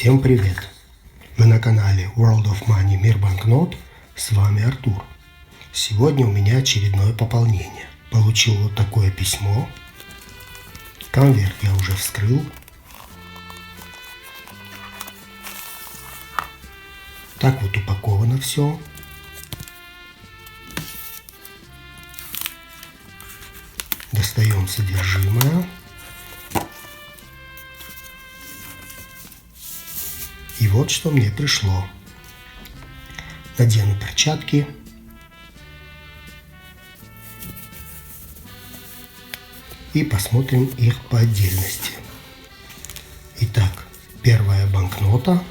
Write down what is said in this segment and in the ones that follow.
Всем привет! Вы на канале World of Money Мир банкнот, с вами Артур. Сегодня у меня очередное пополнение. Получил вот такое письмо. Конверт я уже вскрыл. Так вот упаковано все. Достаем содержимое. И вот что мне пришло. Надену перчатки. И посмотрим их по отдельности. Итак, первая банкнота.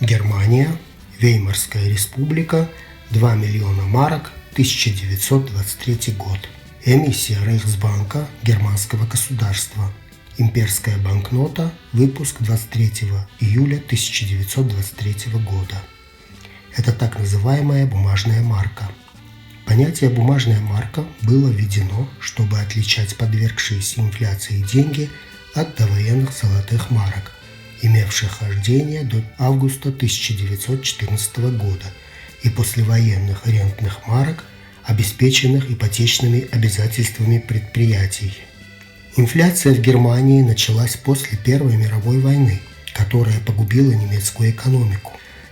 Германия, Веймарская республика, 2 миллиона марок, 1923 год. Эмиссия Рейхсбанка германского государства. Имперская банкнота, выпуск 23 июля 1923 года. Это так называемая бумажная марка. Понятие «бумажная марка» было введено, чтобы отличать подвергшиеся инфляции деньги от довоенных золотых марок, имевших хождение до августа 1914 года, и послевоенных рентных марок, обеспеченных ипотечными обязательствами предприятий. Инфляция в Германии началась после Первой мировой войны, которая погубила немецкую экономику.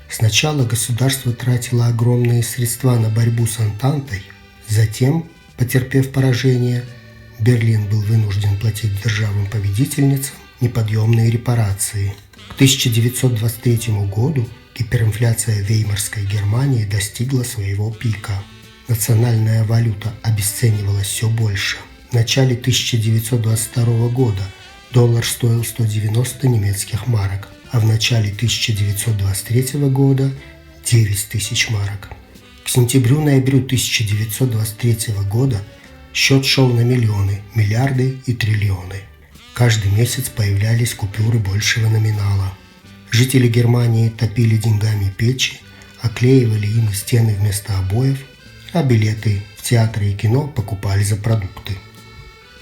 Сначала государство тратило огромные средства на борьбу с Антантой, затем, потерпев поражение, Берлин был вынужден платить державам-победительницам неподъемные репарации. К 1923 году гиперинфляция Веймарской Германии достигла своего пика. Национальная валюта обесценивалась все больше. В начале 1922 года доллар стоил 190 немецких марок, а в начале 1923 года 9000 марок. К сентябрю-ноябрю 1923 года счет шел на миллионы, миллиарды и триллионы. Каждый месяц появлялись купюры большего номинала. Жители Германии топили деньгами печи, оклеивали ими стены вместо обоев, а билеты в театры и кино покупали за продукты.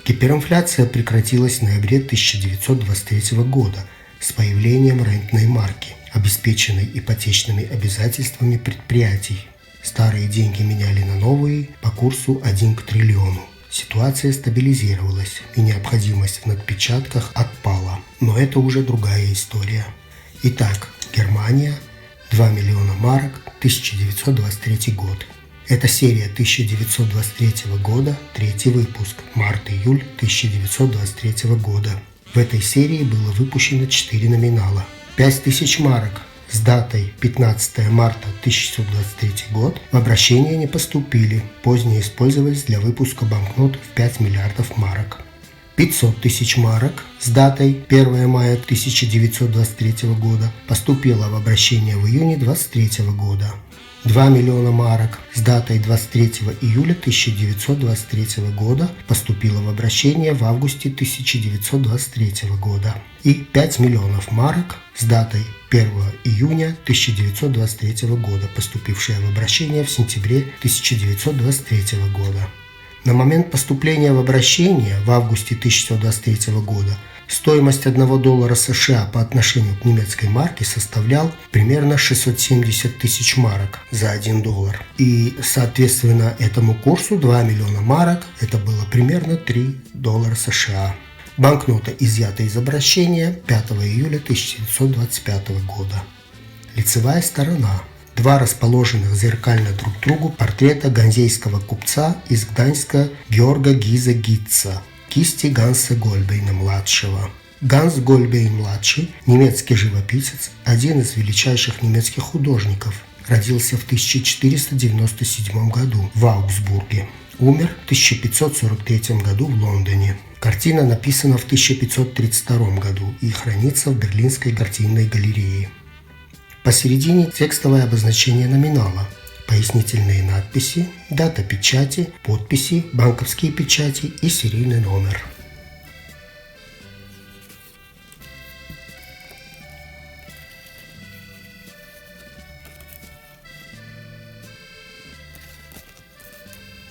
Гиперинфляция прекратилась в ноябре 1923 года с появлением рентной марки, обеспеченной ипотечными обязательствами предприятий. Старые деньги меняли на новые по курсу 1 к триллиону. Ситуация стабилизировалась, и необходимость в надпечатках отпала. Но это уже другая история. Итак, Германия, 2 миллиона марок, 1923 год. Это серия 1923 года, третий выпуск, март-июль 1923 года. В этой серии было выпущено 4 номинала. 5000 марок с датой 15 марта 1923 год в обращение не поступили, позднее использовались для выпуска банкнот в 5 миллиардов марок. 500 тысяч марок с датой 1 мая 1923 года поступило в обращение в июне 1923 года. 2 миллиона марок с датой 23 июля 1923 года поступило в обращение в августе 1923 года. И 5 миллионов марок с датой 1 июня 1923 года, поступившее в обращение в сентябре 1923 года. На момент поступления в обращение в августе 1923 года стоимость $1 США по отношению к немецкой марке составлял примерно 670 тысяч марок за $1. И, соответственно, этому курсу 2 миллиона марок это было примерно $3 США. Банкнота изъята из обращения 5 июля 1925 года. Лицевая сторона. Два расположенных зеркально друг к другу портрета ганзейского купца из Гданьска Георга Гиза Гитца. Кисти Ганса Гольбейна-младшего. Ганс Гольбейн-младший, немецкий живописец, один из величайших немецких художников. Родился в 1497 году в Аугсбурге. Умер в 1543 году в Лондоне. Картина написана в 1532 году и хранится в Берлинской картинной галерее. Посередине текстовое обозначение номинала, пояснительные надписи, дата печати, подписи, банковские печати и серийный номер.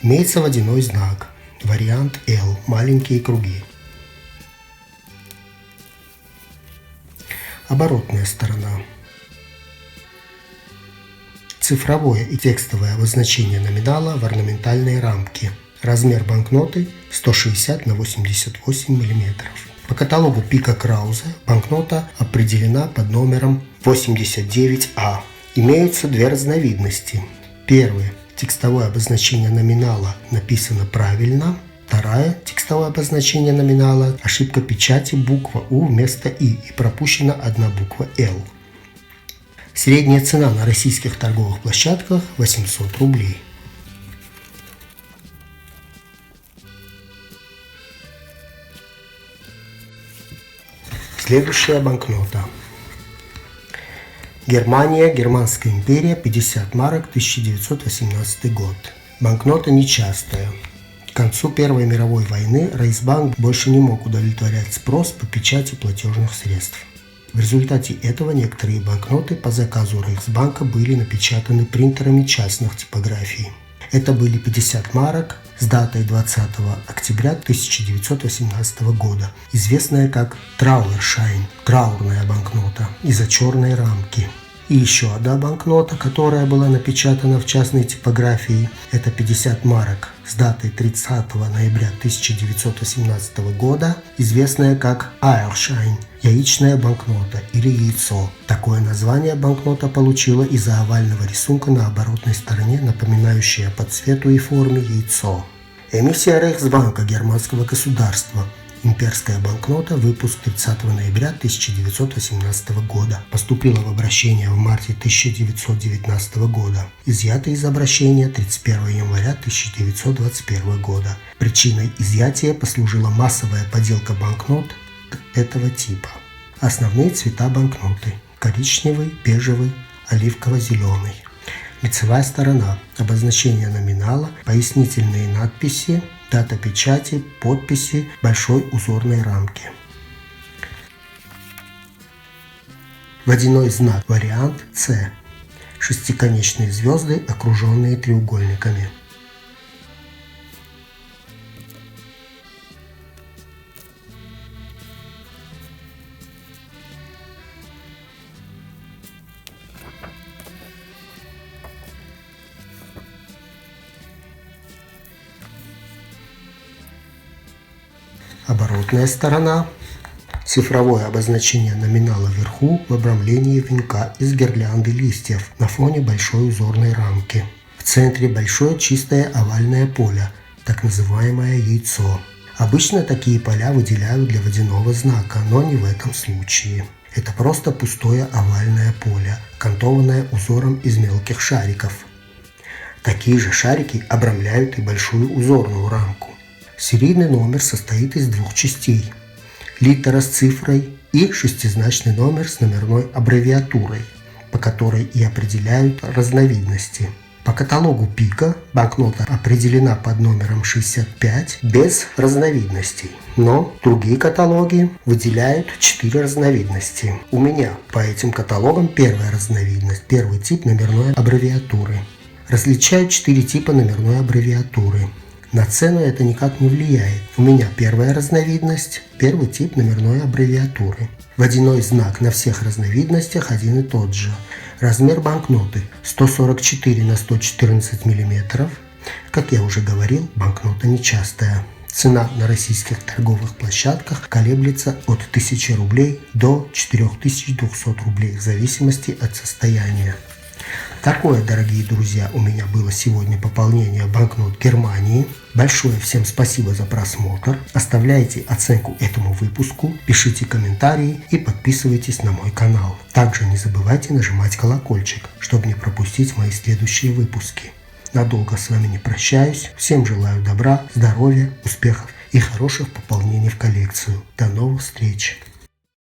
Имеется водяной знак, вариант L, маленькие круги. Оборотная сторона. Цифровое и текстовое обозначение номинала в орнаментальной рамке. Размер банкноты 160 на 88 мм. По каталогу Пика Краузе банкнота определена под номером 89А. Имеются две разновидности. Первая. Текстовое обозначение номинала написано правильно. Вторая. Текстовое обозначение номинала. Ошибка печати, буква У вместо И пропущена одна буква Л. Средняя цена на российских торговых площадках 800 рублей. Следующая банкнота. Германия, Германская империя, 50 марок, 1918 год. Банкнота нечастая. К концу Первой мировой войны Рейхсбанк больше не мог удовлетворять спрос по печати платежных средств. В результате этого некоторые банкноты по заказу Рейхсбанка были напечатаны принтерами частных типографий. Это были 50 марок с датой 20 октября 1918 года, известная как Трауершайн, траурная банкнота, из-за черной рамки. И еще одна банкнота, которая была напечатана в частной типографии, это 50 марок с датой 30 ноября 1918 года, известная как Eierschein, яичная банкнота или яйцо. Такое название банкнота получила из-за овального рисунка на оборотной стороне, напоминающее по цвету и форме яйцо. Эмиссия Рейхсбанка германского государства. Имперская банкнота, выпуск 30 ноября 1918 года. Поступила в обращение в марте 1919 года. Изъята из обращения 31 января 1921 года. Причиной изъятия послужила массовая подделка банкнот этого типа. Основные цвета банкноты: коричневый, бежевый, оливково-зеленый. Лицевая сторона. Обозначение номинала, пояснительные надписи, дата печати, подписи большой узорной рамки. Водяной знак. Вариант С. Шестиконечные звезды, окруженные треугольниками. Оборотная сторона. Цифровое обозначение номинала вверху в обрамлении венка из гирлянды листьев на фоне большой узорной рамки. В центре большое чистое овальное поле, так называемое яйцо. Обычно такие поля выделяют для водяного знака, но не в этом случае. Это просто пустое овальное поле, окантованное узором из мелких шариков. Такие же шарики обрамляют и большую узорную рамку. Серийный номер состоит из двух частей: литера с цифрой и шестизначный номер с номерной аббревиатурой, по которой и определяют разновидности. По каталогу Пика банкнота определена под номером 65 без разновидностей, но другие каталоги выделяют 4 разновидности. У меня по этим каталогам первая разновидность, первый тип номерной аббревиатуры. Различают 4 типа номерной аббревиатуры. На цену это никак не влияет. У меня первая разновидность, первый тип номерной аббревиатуры. Водяной знак на всех разновидностях один и тот же. Размер банкноты 144 на 114 мм. Как я уже говорил, банкнота нечастая. Цена на российских торговых площадках колеблется от 1000 рублей до 4200 рублей в зависимости от состояния. Такое, дорогие друзья, у меня было сегодня пополнение банкнот Германии. Большое всем спасибо за просмотр. Оставляйте оценку этому выпуску, пишите комментарии и подписывайтесь на мой канал. Также не забывайте нажимать колокольчик, чтобы не пропустить мои следующие выпуски. Надолго с вами не прощаюсь. Всем желаю добра, здоровья, успехов и хороших пополнений в коллекцию. До новых встреч!